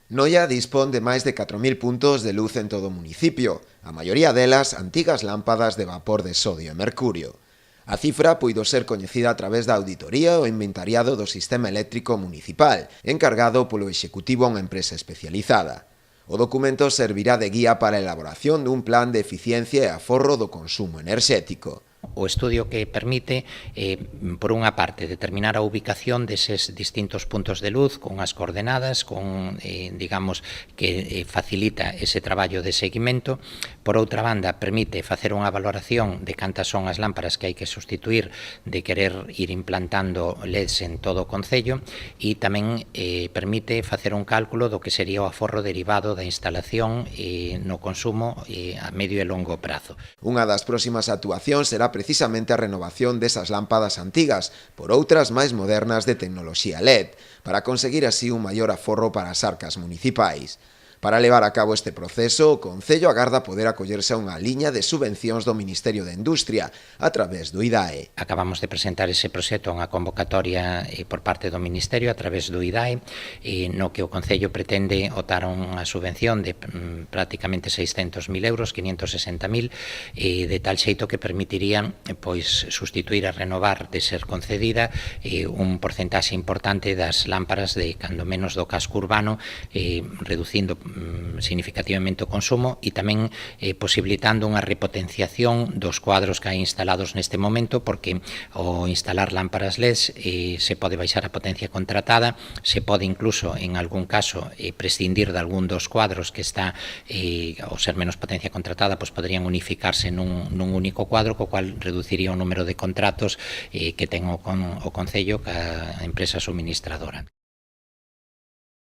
Noia dispón de máis de 4.000 puntos de luz en todo o municipio, a maioría delas antigas lámpadas de vapor de sodio e mercurio. A cifra puido ser coñecida a través da auditoría o inventariado do sistema eléctrico municipal, encargado polo Executivo a unha empresa especializada. O documento servirá de guía para a elaboración dun plan de eficiencia e aforro do consumo enerxético. O estudio que permite, por unha parte, determinar a ubicación deses distintos puntos de luz con as coordenadas, con, digamos, que facilita ese traballo de seguimento. Por outra banda, permite facer unha valoración de cantas son as lámparas que hai que sustituir de querer ir implantando LEDs en todo o concello e tamén permite facer un cálculo do que sería o aforro derivado da instalación no consumo a medio e longo prazo. Unha das próximas actuacións será precisamente a renovación desas lámpadas antigas por outras máis modernas de tecnoloxía LED, para conseguir así un maior aforro para as arcas municipais. Para levar a cabo este proceso, o Concello agarda poder acollerse a unha liña de subvencións do Ministerio de Industria a través do IDAE. Acabamos de presentar ese proxecto a unha convocatoria por parte do Ministerio a través do IDAE, no que o Concello pretende optar a unha subvención de prácticamente 600.000 euros, 560.000, de tal xeito que permitirían pois sustituir e renovar, de ser concedida, un porcentaxe importante das lámparas de cando menos do casco urbano, reducindo significativamente o consumo e tamén posibilitando unha repotenciación dos cuadros que hai instalados neste momento, porque ao instalar lámparas LEDs se pode baixar a potencia contratada, se pode incluso en algún caso prescindir de algún dos cuadros que está, ao ser menos potencia contratada, pois poderían unificarse nun único cuadro, co cual reduciría o número de contratos que ten o Concello ca empresa suministradora.